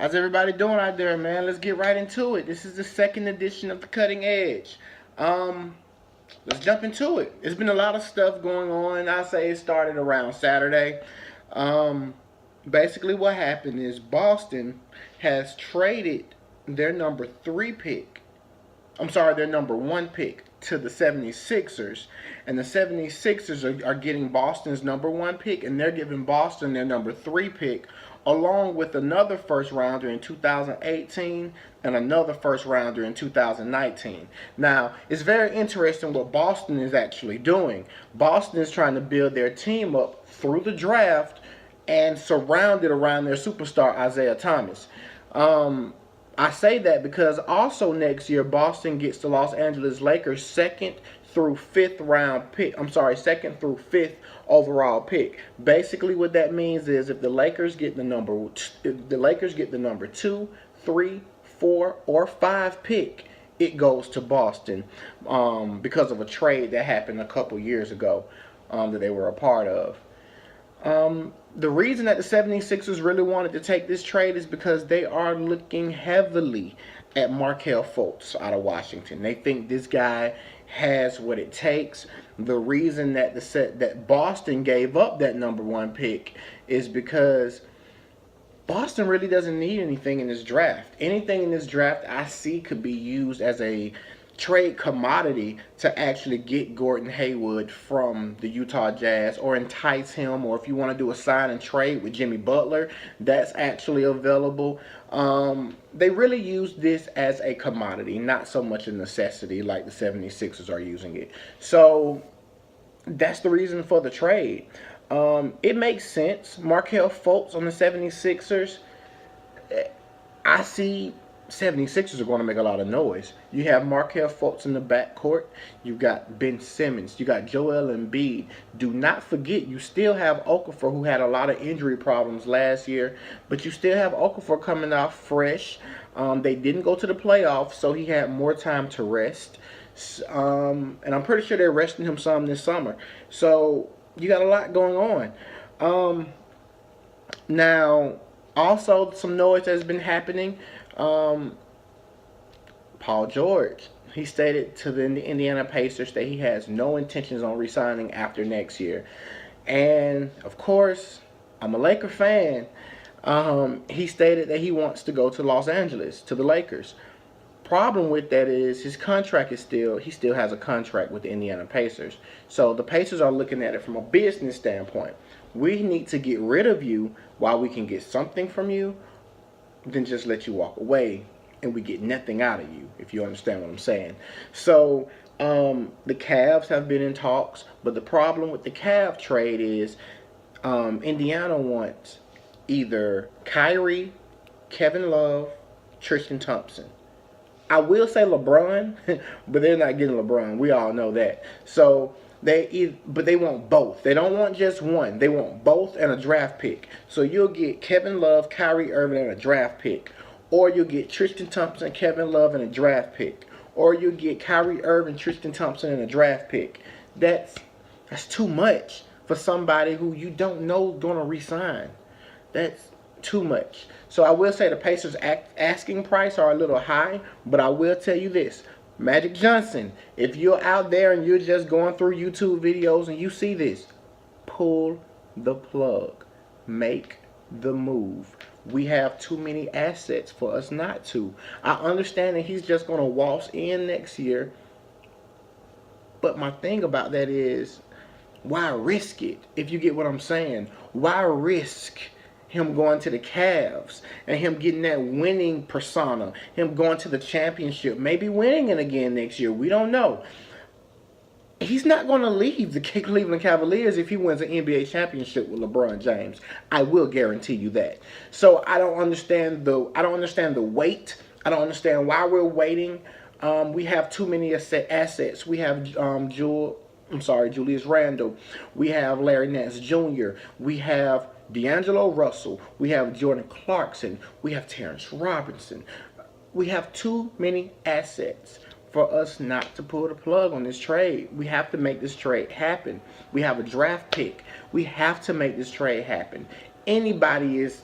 How's everybody doing out there, man? Let's get right into it. This is the second edition of the Cutting Edge. Um, let's jump into it. There's been a lot of stuff going on. I say it started around Saturday. Um, Basically, what happened is Boston has traded their number three pick. I'm sorry, their number one pick to the 76ers. And the 76ers are getting Boston's number one pick, and they're giving Boston their number three pick, along with another first rounder in 2018 and another first rounder in 2019. Now, it's very interesting what Boston is actually doing. Boston is trying to build their team up through the draft and surround it around their superstar Isaiah Thomas. I say that because also next year Boston gets the Los Angeles Lakers second through fifth round pick. I'm sorry, second through fifth overall pick. Basically, what that means is if the Lakers get the number 2, 3, 4, or 5 pick, it goes to Boston because of a trade that happened a couple years ago that they were a part of. The reason that the 76ers really wanted to take this trade is because they are looking heavily at Markelle Fultz out of Washington. They think this guy has what it takes. The reason that that Boston gave up that number one pick is because Boston really doesn't need anything in this draft. Anything in this draft I see could be used as a trade commodity to actually get Gordon Hayward from the Utah Jazz or entice him, or if you want to do a sign and trade with Jimmy Butler, that's actually available. They really use this as a commodity, not so much a necessity like the 76ers are using it. So that's the reason for the trade. It makes sense. Markelle Fultz on the 76ers, I see 76ers are going to make a lot of noise. You have Markelle Fultz in the backcourt. You've got Ben Simmons. You got Joel Embiid. Do not forget, you still have Okafor, who had a lot of injury problems last year, but you still have Okafor coming off fresh. They didn't go to the playoffs, so he had more time to rest. And I'm pretty sure they're resting him some this summer. So you got a lot going on. Now, also some noise has been happening. Paul George, he stated to the Indiana Pacers that he has no intentions on resigning after next year. And, of course, I'm a Laker fan. He stated that he wants to go to Los Angeles, to the Lakers. Problem with that is his contract is he still has a contract with the Indiana Pacers. So the Pacers are looking at it from a business standpoint. We need to get rid of you while we can get something from you, than just let you walk away and we get nothing out of you, if you understand what I'm saying. So the Cavs have been in talks, but the problem with the Cavs trade is Indiana wants either Kyrie, Kevin Love, Tristan Thompson. I will say LeBron, but they're not getting LeBron. We all know that. So but they want both. They don't want just one. They want both and a draft pick. So you'll get Kevin Love, Kyrie Irving, and a draft pick. Or you'll get Tristan Thompson, Kevin Love, and a draft pick. Or you'll get Kyrie Irving, Tristan Thompson, and a draft pick. That's too much for somebody who you don't know is going to resign. That's too much. So I will say the Pacers' asking price are a little high, but I will tell you this. Magic Johnson, if you're out there and you're just going through YouTube videos and you see this, pull the plug. Make the move. We have too many assets for us not to. I understand that he's just going to waltz in next year, but my thing about that is, why risk it? If you get what I'm saying, why risk him going to the Cavs and him getting that winning persona, him going to the championship, maybe winning it again next year? We don't know. He's not going to leave the Cleveland Cavaliers if he wins an NBA championship with LeBron James. I will guarantee you that. So I don't understand the wait. I don't understand why we're waiting. We have too many assets. We have Julius Randle. We have Larry Nance Jr. We have D'Angelo Russell. We have Jordan Clarkson. We have Terrence Robinson. We have too many assets for us not to pull the plug on this trade. We have to make this trade happen. We have a draft pick. We have to make this trade happen. Anybody is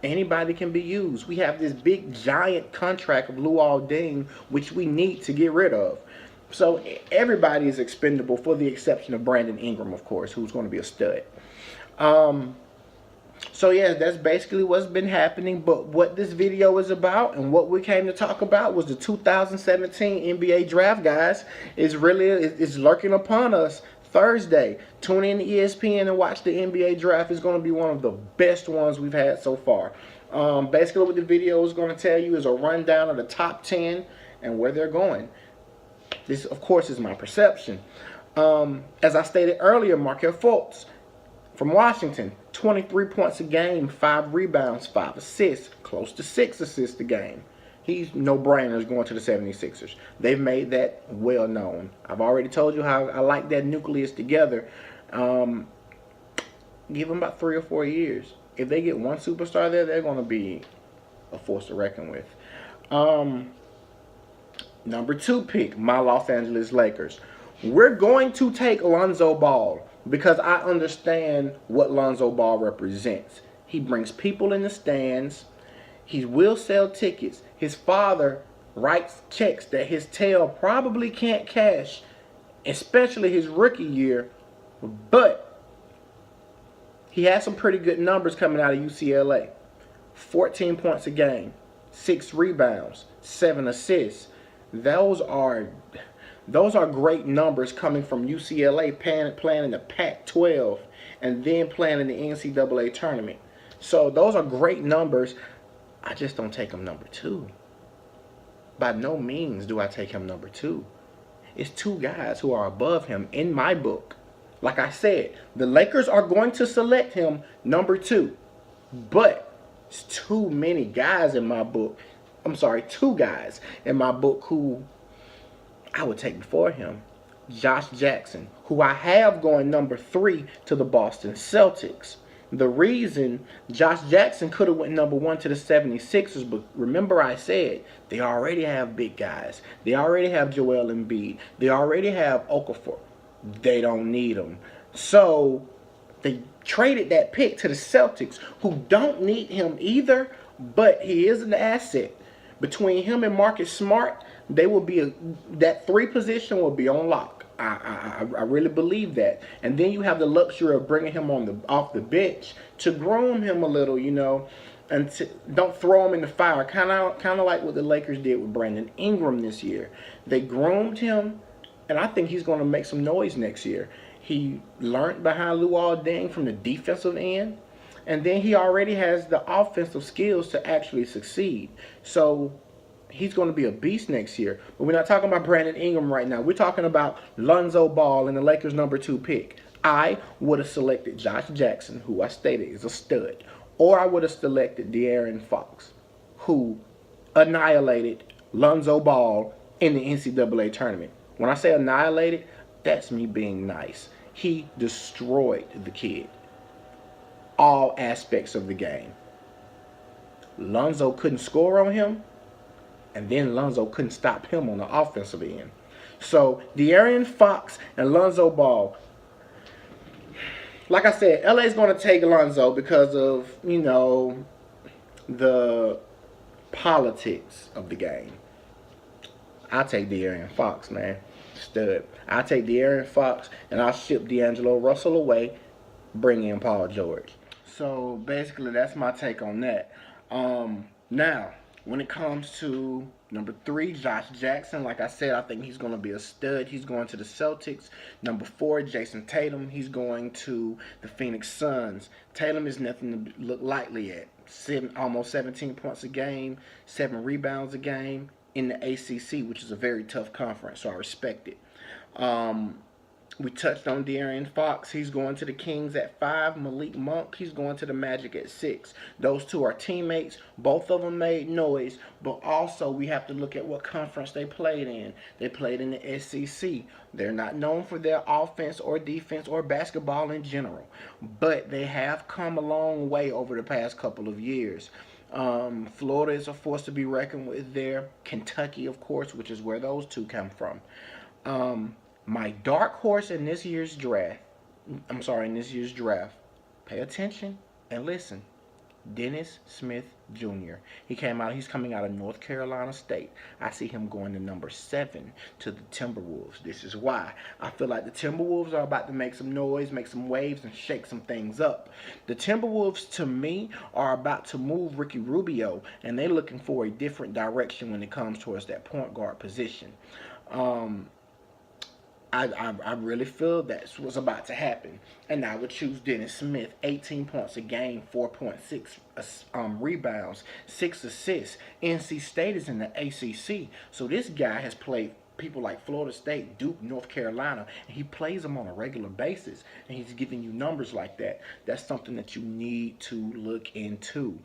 Anybody can be used. We have this big giant contract of Luol Deng, which we need to get rid of. So everybody is expendable, for the exception of Brandon Ingram, of course, who's going to be a stud. So yeah, that's basically what's been happening. But what this video is about and what we came to talk about was the 2017 NBA draft, guys. It's lurking upon us. Thursday, tune in to ESPN and watch the NBA draft. It's going to be one of the best ones we've had so far. Basically, what the video is going to tell you is a rundown of the top 10 and where they're going. This, of course, is my perception. As I stated earlier, Markelle Fultz from Washington, 23 points a game, 5 rebounds, 5 assists, close to 6 assists a game. He's no-brainers going to the 76ers. They've made that well known. I've already told you how I like that nucleus together. Give them about 3 or 4 years. If they get one superstar there, they're going to be a force to reckon with. Number 2 pick, my Los Angeles Lakers. We're going to take Lonzo Ball because I understand what Lonzo Ball represents. He brings people in the stands. He will sell tickets. His father writes checks that his tail probably can't cash, especially his rookie year. But he has some pretty good numbers coming out of UCLA. 14 points a game, 6 rebounds, 7 assists. Those are great numbers coming from UCLA playing in the Pac-12 and then playing in the NCAA tournament. So those are great numbers. I just don't take him number 2. By no means do I take him number 2. It's 2 guys who are above him in my book. Like I said, the Lakers are going to select him number 2. But it's too many guys in my book. I'm sorry, 2 guys in my book who I would take before him. Josh Jackson, who I have going number 3 to the Boston Celtics. The reason Josh Jackson could have went number 1 to the 76ers, but remember I said they already have big guys. They already have Joel Embiid. They already have Okafor. They don't need him. So they traded that pick to the Celtics, who don't need him either, but he is an asset. Between him and Marcus Smart, they will be that 3 position will be on lock. I really believe that. And then you have the luxury of bringing him off the bench to groom him a little, you know, and don't throw him in the fire. Kind of like what the Lakers did with Brandon Ingram this year. They groomed him, and I think he's going to make some noise next year. He learned behind Luol Deng from the defensive end, and then he already has the offensive skills to actually succeed. So he's going to be a beast next year. But we're not talking about Brandon Ingram right now. We're talking about Lonzo Ball and the Lakers' number 2 pick. I would have selected Josh Jackson, who I stated is a stud. Or I would have selected De'Aaron Fox, who annihilated Lonzo Ball in the NCAA tournament. When I say annihilated, that's me being nice. He destroyed the kid. All aspects of the game. Lonzo couldn't score on him, and then Lonzo couldn't stop him on the offensive end. So De'Aaron Fox and Lonzo Ball. Like I said, LA is going to take Lonzo because of, you know, the politics of the game. I'll take De'Aaron Fox, man. Stud. I'll take De'Aaron Fox and I'll ship D'Angelo Russell away, bring in Paul George. So basically that's my take on that. Now, when it comes to number 3, Josh Jackson, like I said, I think he's going to be a stud. He's going to the Celtics. Number 4, Jason Tatum. He's going to the Phoenix Suns. Tatum is nothing to look lightly at. Almost 17 points a game, 7 rebounds a game in the ACC, which is a very tough conference, so I respect it. We touched on De'Aaron Fox. He's going to the Kings at 5. Malik Monk, he's going to the Magic at 6. Those 2 are teammates. Both of them made noise, but also we have to look at what conference they played in. They played in the SEC. They're not known for their offense or defense or basketball in general, but they have come a long way over the past couple of years. Florida is a force to be reckoned with there. Kentucky, of course, which is where those 2 come from. My dark horse in this year's draft, pay attention and listen. Dennis Smith Jr. He's coming out of North Carolina State. I see him going to number 7 to the Timberwolves. This is why. I feel like the Timberwolves are about to make some noise, make some waves, and shake some things up. The Timberwolves, to me, are about to move Ricky Rubio, and they're looking for a different direction when it comes towards that point guard position. I really feel that's what's about to happen. And I would choose Dennis Smith, 18 points a game, 4.6 rebounds, 6 assists. NC State is in the ACC. So this guy has played people like Florida State, Duke, North Carolina, and he plays them on a regular basis. And he's giving you numbers like that. That's something that you need to look into.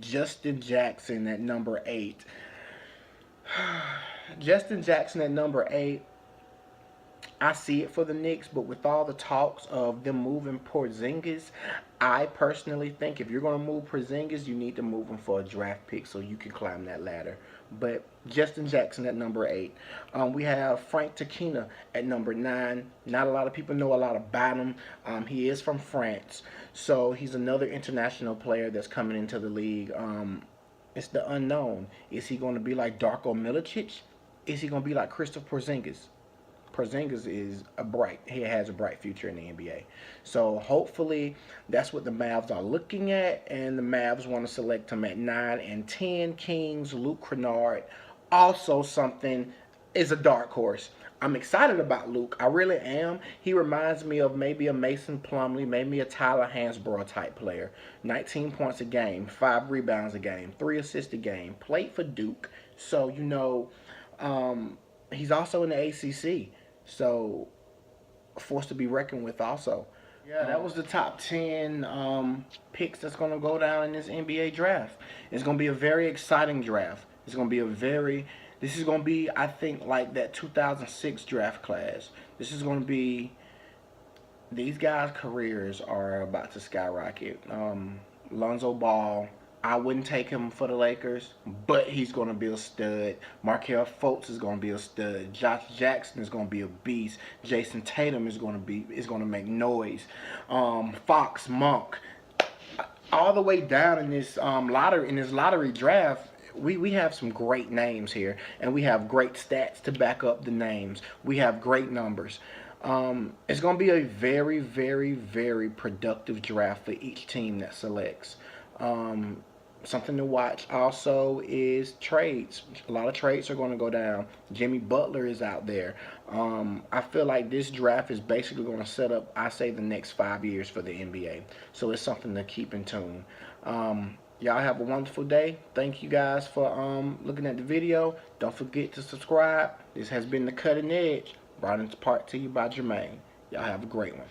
Justin Jackson at number 8. Justin Jackson at number 8. I see it for the Knicks, but with all the talks of them moving Porzingis, I personally think if you're going to move Porzingis, you need to move him for a draft pick so you can climb that ladder. But Justin Jackson at number 8. We have Frank Ntilikina at number 9. Not a lot of people know a lot about him. He is from France, so he's another international player that's coming into the league. It's the unknown. Is he going to be like Darko Milicic? Is he going to be like Kristaps Porzingis? Porzingis has a bright future in the NBA. So hopefully that's what the Mavs are looking at, and the Mavs want to select him at 9 and 10. Kings, Luke Kennard, also something is a dark horse. I'm excited about Luke. I really am. He reminds me of maybe a Mason Plumlee, maybe a Tyler Hansbrough type player. 19 points a game, 5 rebounds a game, 3 assists a game. Played for Duke. So, he's also in the ACC. So, a force to be reckoned with also. Yeah, that was the top 10 picks that's going to go down in this NBA draft. It's going to be a very exciting draft. This is going to be, I think, like that 2006 draft class. This is going to be, these guys' careers are about to skyrocket. Lonzo Ball, I wouldn't take him for the Lakers, but he's going to be a stud. Markelle Fultz is going to be a stud. Josh Jackson is going to be a beast. Jason Tatum is going to make noise. Fox, Monk, all the way down in this lottery draft. We have some great names here, and we have great stats to back up the names. We have great numbers. It's going to be a very, very, very productive draft for each team that selects. Something to watch also is trades. A lot of trades are going to go down. Jimmy Butler is out there. I feel like this draft is basically going to set up, I say, the next 5 years for the NBA. So it's something to keep in tune. Y'all have a wonderful day. Thank you guys for looking at the video. Don't forget to subscribe. This has been The Cutting Edge, brought into part to you by Jermaine. Y'all have a great one.